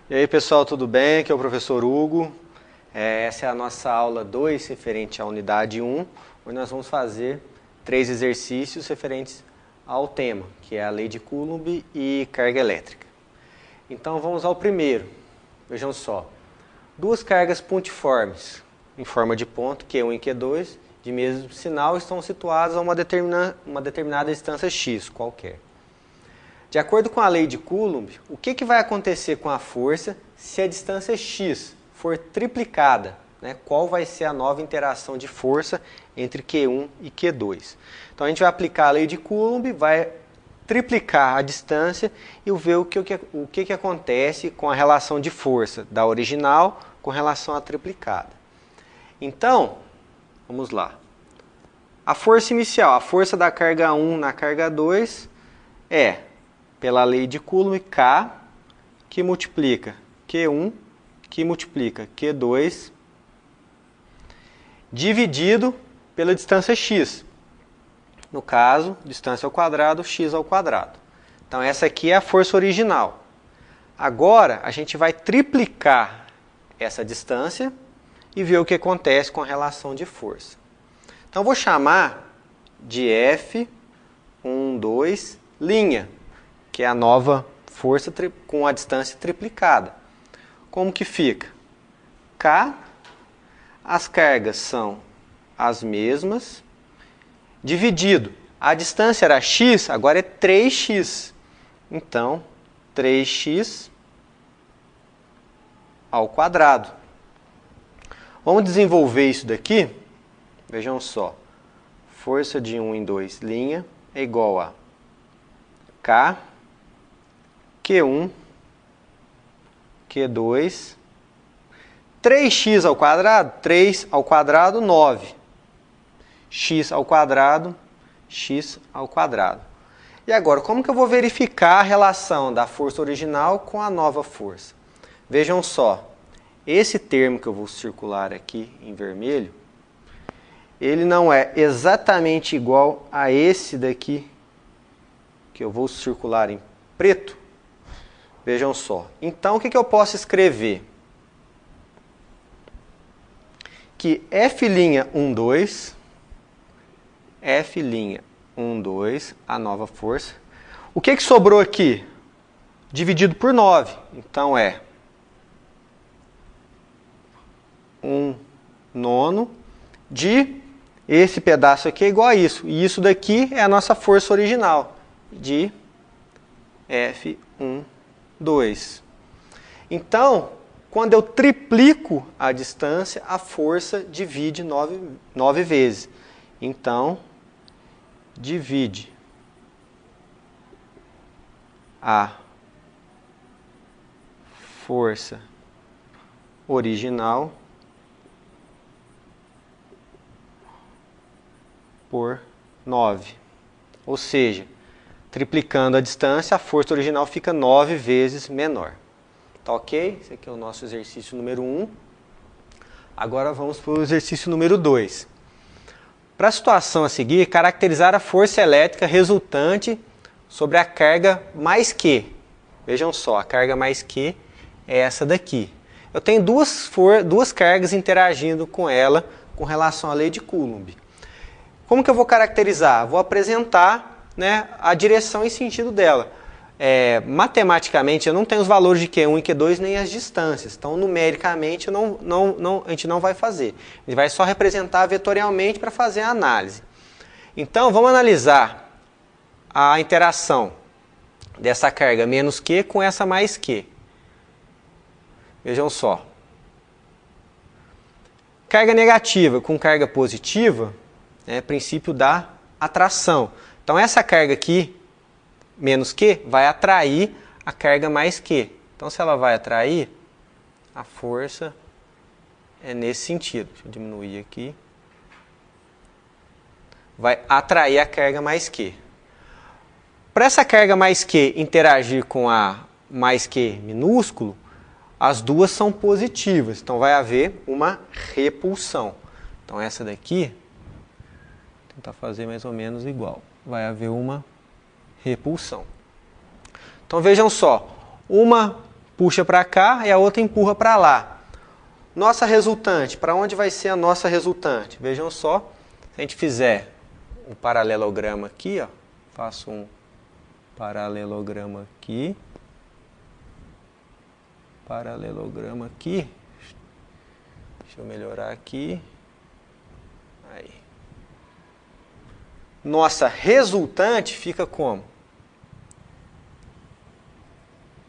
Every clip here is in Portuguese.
E aí pessoal, tudo bem? Aqui é o professor Hugo. Essa é a nossa aula 2, referente à unidade 1, onde nós vamos fazer 3 exercícios referentes ao tema, que é a lei de Coulomb e carga elétrica. Então vamos ao primeiro. Vejam só. Duas cargas pontiformes, em forma de ponto, Q1 e Q2, de mesmo sinal, estão situadas a uma determinada distância x qualquer. De acordo com a lei de Coulomb, o que vai acontecer com a força se a distância x for triplicada? Né? Qual vai ser a nova interação de força entre Q1 e Q2? Então a gente vai aplicar a lei de Coulomb, vai triplicar a distância e ver o que acontece com a relação de força da original com relação à triplicada. Então, vamos lá. A força inicial, a força da carga 1 na carga 2 é, pela lei de Coulomb, K, que multiplica Q1, que multiplica Q2, dividido pela distância x. No caso, distância ao quadrado, x ao quadrado. Então, essa aqui é a força original. Agora, a gente vai triplicar essa distância e ver o que acontece com a relação de força. Então, vou chamar de F12', que é a nova força com a distância triplicada. Como que fica? K, as cargas são as mesmas, dividido. A distância era x, agora é 3x. Então, 3x ao quadrado. Vamos desenvolver isso daqui? Vejam só. Força de 1 em 2' é igual a K, Q1, Q2, 3x ao quadrado, 3 ao quadrado, 9. X ao quadrado, x ao quadrado. E agora, como que eu vou verificar a relação da força original com a nova força? Vejam só, esse termo que eu vou circular aqui em vermelho, ele não é exatamente igual a esse daqui, que eu vou circular em preto. Vejam só. Então, o que eu posso escrever? Que F'12, a nova força. O que sobrou aqui? Dividido por 9. Então, é 1/9 de... Esse pedaço aqui é igual a isso. E isso daqui é a nossa força original, de F12. Então, quando eu triplico a distância, a força divide 9 vezes. Então, divide a força original por 9. Ou seja, triplicando a distância, a força original fica 9 vezes menor. Tá ok? Esse aqui é o nosso exercício número 1. Agora vamos para o exercício número 2. Para a situação a seguir, caracterizar a força elétrica resultante sobre a carga mais Q. Vejam só, a carga mais Q é essa daqui. Eu tenho duas cargas interagindo com ela com relação à lei de Coulomb. Como que eu vou caracterizar? Vou apresentar, né, a direção e sentido dela. Matematicamente, eu não tenho os valores de Q1 e Q2 nem as distâncias. Então, numericamente, a gente não vai fazer. A gente vai só representar vetorialmente para fazer a análise. Então, vamos analisar a interação dessa carga menos Q com essa mais Q. Vejam só. Carga negativa com carga positiva é princípio da atração. Então, essa carga aqui, menos Q, vai atrair a carga mais Q. Então, se ela vai atrair, a força é nesse sentido. Deixa eu diminuir aqui. Vai atrair a carga mais Q. Para essa carga mais Q interagir com a mais Q minúsculo, as duas são positivas. Então, vai haver uma repulsão. Então, essa daqui, vou tentar fazer mais ou menos igual. Vai haver uma repulsão. Então vejam só, uma puxa para cá e a outra empurra para lá. Nossa resultante, para onde vai ser a nossa resultante? Vejam só, se a gente fizer um paralelograma aqui, ó, faço um paralelograma aqui, deixa eu melhorar aqui, aí. Nossa resultante fica como?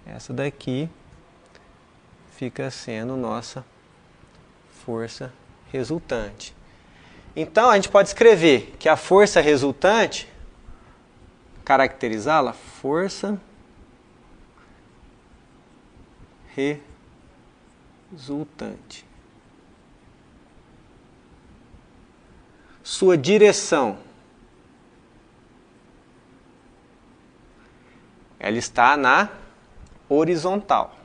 Essa daqui fica sendo nossa força resultante. Então, a gente pode escrever que a força resultante, caracterizá-la, força resultante. Sua direção, ela está na horizontal.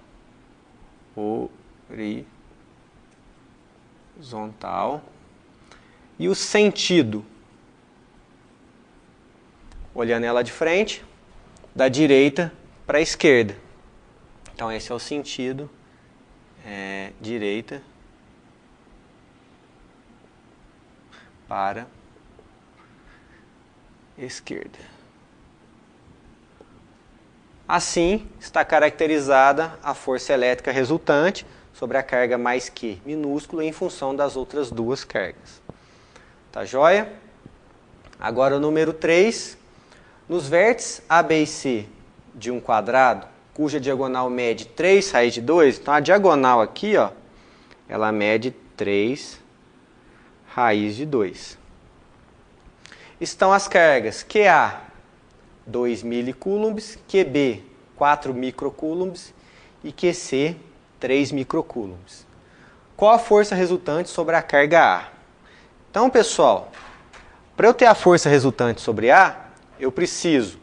Horizontal. E o sentido, olhando ela de frente, da direita para a esquerda. Então esse é o sentido, direita para esquerda. Assim está caracterizada a força elétrica resultante sobre a carga mais Q minúscula em função das outras duas cargas. Tá joia? Agora o número 3. Nos vértices A, B e C de um quadrado, cuja diagonal mede 3 raiz de 2, então a diagonal aqui, ó, ela mede 3 raiz de 2. Estão as cargas QA, 2 milicoulombs, QB, 4 microcoulombs e QC, 3 microcoulombs. Qual a força resultante sobre a carga A? Então, pessoal, para eu ter a força resultante sobre A, eu preciso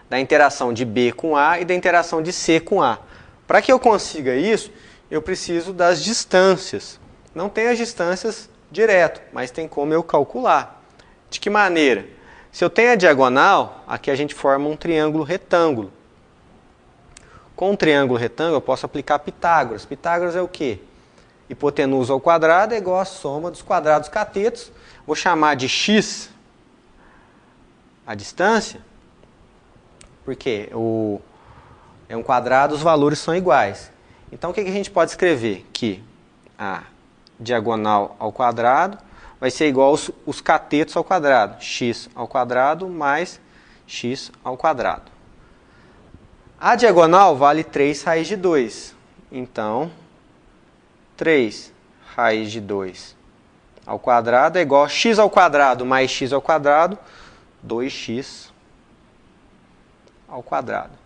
da interação de B com A e da interação de C com A. Para que eu consiga isso, eu preciso das distâncias. Não tem as distâncias direto, mas tem como eu calcular. De que maneira? Se eu tenho a diagonal, aqui a gente forma um triângulo retângulo. Com um triângulo retângulo, eu posso aplicar Pitágoras. Pitágoras é o quê? Hipotenusa ao quadrado é igual à soma dos quadrados catetos. Vou chamar de x a distância, porque é um quadrado, os valores são iguais. Então, o que a gente pode escrever? Que a diagonal ao quadrado vai ser igual os catetos ao quadrado. X ao quadrado mais x ao quadrado. A diagonal vale 3 raiz de 2. Então, 3 raiz de 2 ao quadrado é igual a x ao quadrado mais x ao quadrado, 2x ao quadrado.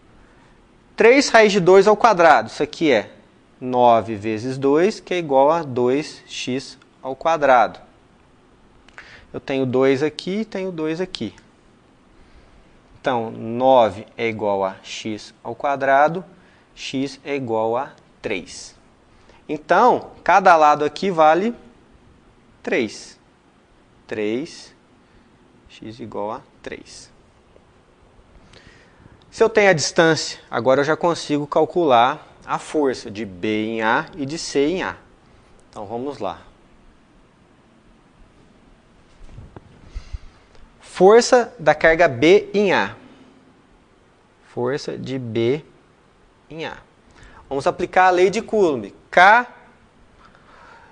3 raiz de 2 ao quadrado, isso aqui é 9 vezes 2, que é igual a 2x ao quadrado. Eu tenho 2 aqui e tenho 2 aqui. Então, 9 é igual a x ao quadrado, x é igual a 3. Então, cada lado aqui vale 3. 3, x igual a 3. Se eu tenho a distância, agora eu já consigo calcular a força de B em A e de C em A. Então, vamos lá. Força da carga B em A. Força de B em A. Vamos aplicar a lei de Coulomb. K.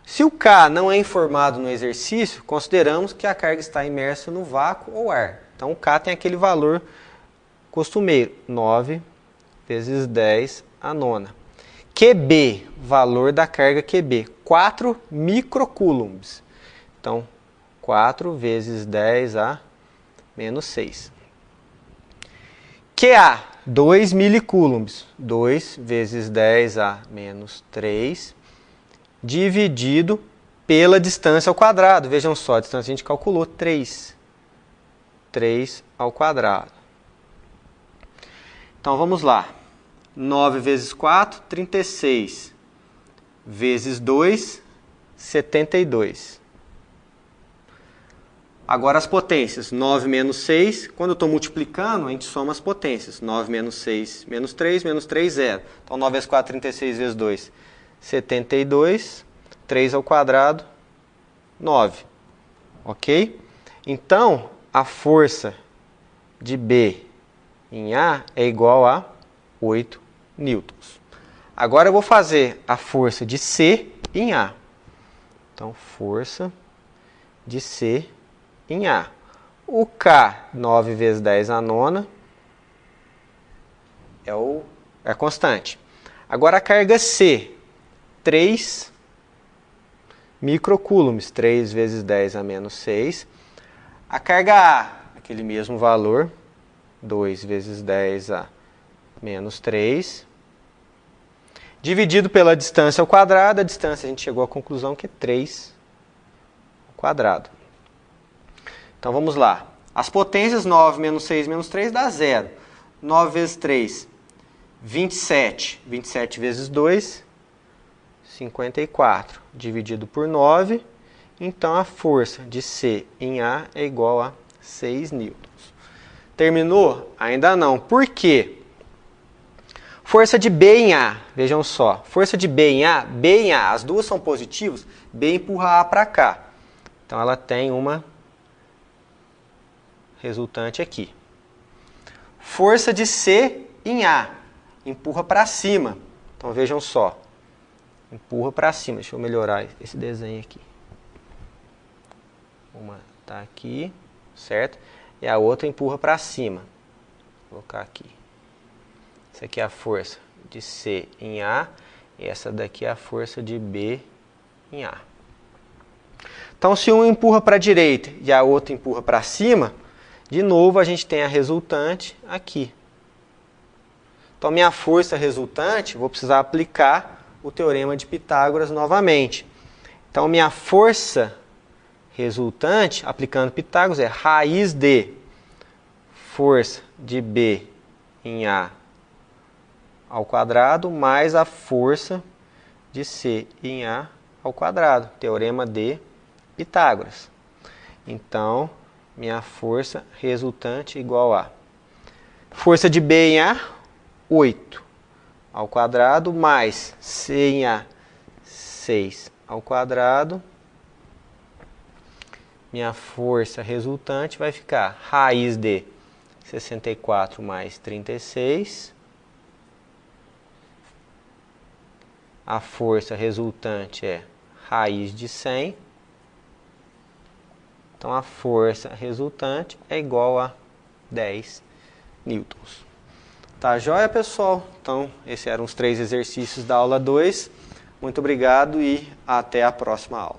Se o K não é informado no exercício, consideramos que a carga está imersa no vácuo ou ar. Então, o K tem aquele valor costumeiro, 9 vezes 10 a nona. QB, valor da carga QB, 4 microcoulombs. Então, 4 vezes 10 a menos 6. QA, 2 milicoulombs. 2 vezes 10 a menos 3, dividido pela distância ao quadrado. Vejam só, a distância a gente calculou, 3. 3 ao quadrado. Então, vamos lá. 9 vezes 4, 36. Vezes 2, 72. Agora as potências, 9 menos 6, quando eu estou multiplicando, a gente soma as potências. 9 menos 6, menos 3, 0. Então 9 vezes 4, 36 vezes 2, 72. 3 ao quadrado, 9. Ok? Então, a força de B em A é igual a 8 newtons. Agora eu vou fazer a força de C em A. Então, força de C em A. O K, 9 vezes 10 a nona, é a constante. Agora a carga C, 3 microcoulombs, 3 vezes 10 a menos 6. A carga A, aquele mesmo valor, 2 vezes 10 a menos 3. Dividido pela distância ao quadrado, a distância a gente chegou à conclusão que é 3 ao quadrado. Então vamos lá. As potências, 9 menos 6 menos 3 dá 0. 9 vezes 3, 27. 27 vezes 2, 54. Dividido por 9. Então a força de C em A é igual a 6 newtons. Terminou? Ainda não. Por quê? Força de B em A, vejam só. Força de B em A, as duas são positivas, B empurra A para cá. Então ela tem uma resultante aqui. Força de C em A, empurra para cima. Então vejam só. Empurra para cima. Deixa eu melhorar esse desenho aqui. Uma está aqui, certo? E a outra empurra para cima. Vou colocar aqui. Essa aqui é a força de C em A. E essa daqui é a força de B em A. Então, se um empurra para a direita e a outra empurra para cima, de novo a gente tem a resultante aqui. Então, minha força resultante, vou precisar aplicar o teorema de Pitágoras novamente. Então, minha força resultante, aplicando Pitágoras, é raiz de força de B em A ao quadrado mais a força de C em A ao quadrado. Teorema de Pitágoras. Então, minha força resultante é igual a força de B em A, 8 ao quadrado, mais C em A, 6 ao quadrado. Minha força resultante vai ficar raiz de 64 mais 36. A força resultante é raiz de 100. Então, a força resultante é igual a 10 newtons. Tá joia, pessoal? Então, esses eram os 3 exercícios da aula 2. Muito obrigado e até a próxima aula.